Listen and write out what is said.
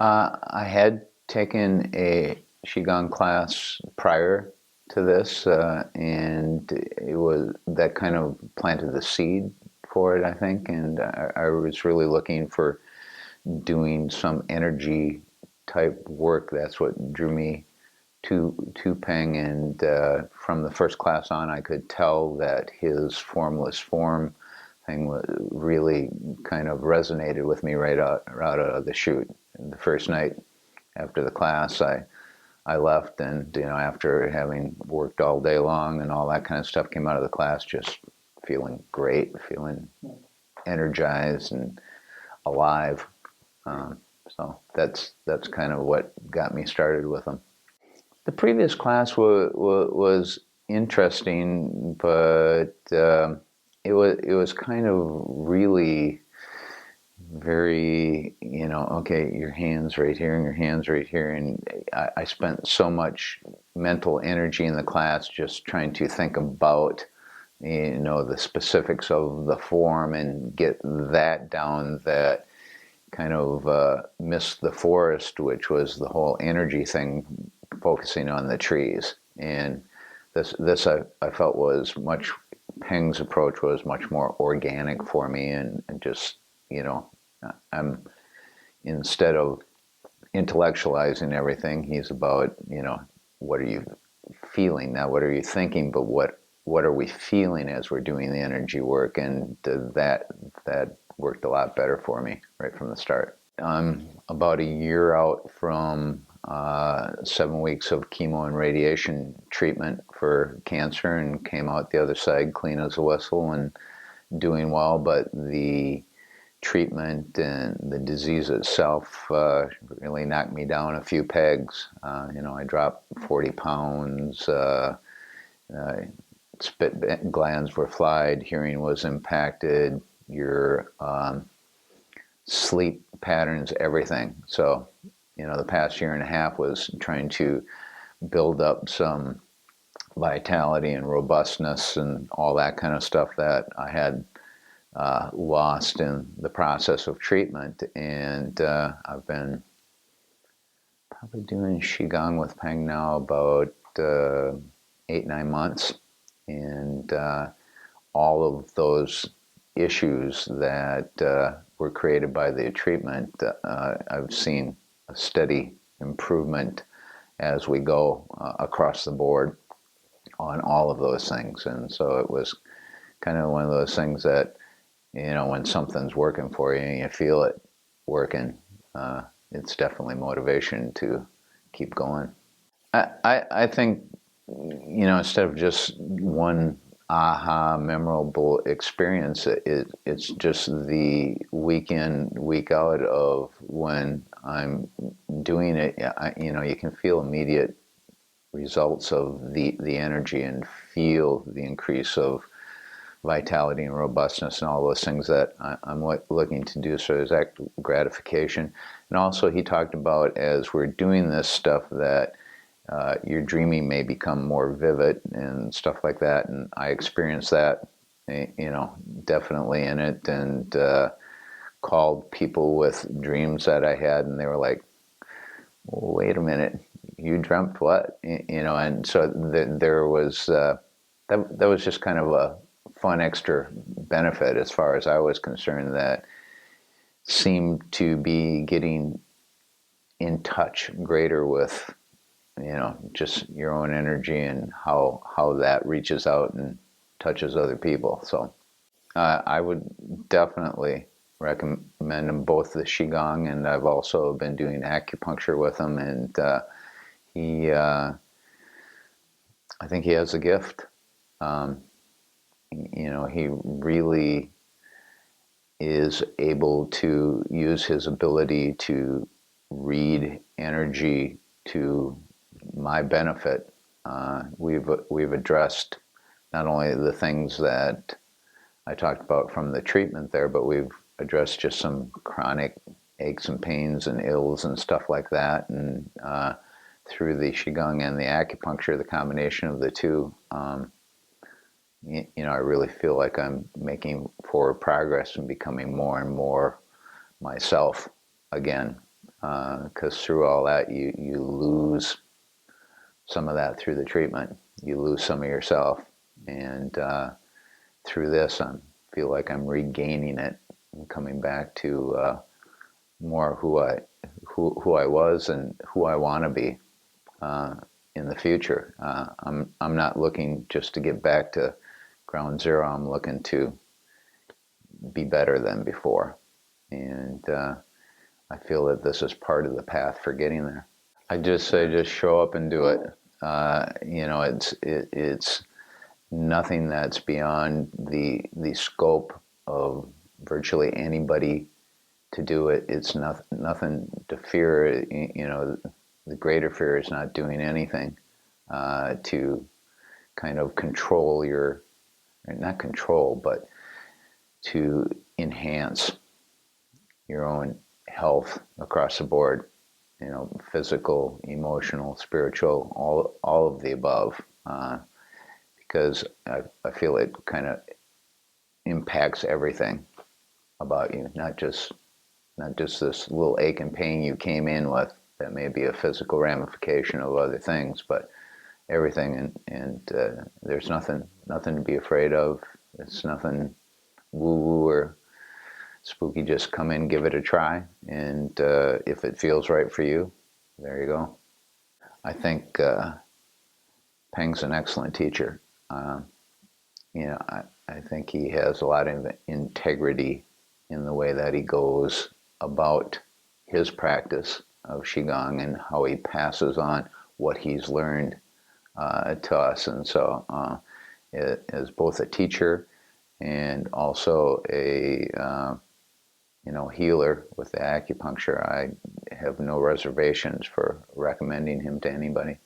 I had taken a Qigong class prior to this, and it was that kind of planted the seed for it, I think. And I was really looking for doing some energy type work. That's what drew me to Peng. And from the first class on, I could tell that his formless form thing really kind of resonated with me right out of the chute. And the first night after the class, I left, and after having worked all day long and all that kind of stuff, came out of the class just feeling great, feeling energized and alive. So that's kind of what got me started with them. The previous class was interesting, but it was kind of really very, okay, your hands right here and your hands right here. And I spent so much mental energy in the class just trying to think about, the specifics of the form and get that down, that kind of missed the forest, which was the whole energy thing, focusing on the trees. And this I felt was much, Peng's approach was much more organic for me, and just, I'm, instead of intellectualizing everything, he's about, what are you feeling now? What are you thinking? But what are we feeling as we're doing the energy work? And that worked a lot better for me right from the start. I'm about a year out from 7 weeks of chemo and radiation treatment for cancer, and came out the other side clean as a whistle and doing well. But the treatment and the disease itself really knocked me down a few pegs. I dropped 40 pounds, spit glands were fried, hearing was impacted, your sleep patterns, everything. So, the past year and a half was trying to build up some vitality and robustness and all that kind of stuff that I had lost in the process of treatment. And I've been probably doing Qigong with Peng now about 8-9 months. And all of those issues that were created by the treatment, I've seen a steady improvement as we go across the board on all of those things. And so it was kind of one of those things that, when something's working for you and you feel it working, it's definitely motivation to keep going. I think, instead of just one aha memorable experience, it's just the week in, week out of when I'm doing it. You can feel immediate results of the energy, and feel the increase of vitality and robustness and all those things that I'm looking to do. So there's that gratification. And also he talked about, as we're doing this stuff, that your dreaming may become more vivid and stuff like that. And I experienced that, definitely in it, and called people with dreams that I had, and they were like, wait a minute, you dreamt what? And so there was, that was just kind of a fun extra benefit as far as I was concerned, that seemed to be getting in touch greater with, just your own energy and how that reaches out and touches other people. So I would definitely recommend them both, the Qigong, and I've also been doing acupuncture with him, and I think he has a gift. He really is able to use his ability to read energy to my benefit. We've addressed not only the things that I talked about from the treatment there, but we've addressed just some chronic aches and pains and ills and stuff like that. And through the Qigong and the acupuncture, the combination of the two, I really feel like I'm making forward progress and becoming more and more myself again. because through all that you lose some of that through the treatment. You lose some of yourself, and through this, I feel like I'm regaining it and coming back to more who I was and who I want to be in the future. I'm not looking just to get back to ground zero. I'm looking to be better than before, and I feel that this is part of the path for getting there. I just say just show up and do it. It's nothing that's beyond the scope of virtually anybody to do it. It's nothing to fear. The greater fear is not doing anything to kind of control your, not control, but to enhance your own health across the board. Physical, emotional, spiritual, all of the above. Because I feel it kind of impacts everything about you, not just this little ache and pain you came in with that may be a physical ramification of other things, but everything. And there's nothing to be afraid of. It's nothing woo-woo or spooky. Just come in, give it a try, and if it feels right for you, there you go. I think Peng's an excellent teacher. I think he has a lot of integrity in the way that he goes about his practice of Qigong and how he passes on what he's learned to us. And so as both a teacher and also a healer with the acupuncture, I have no reservations for recommending him to anybody.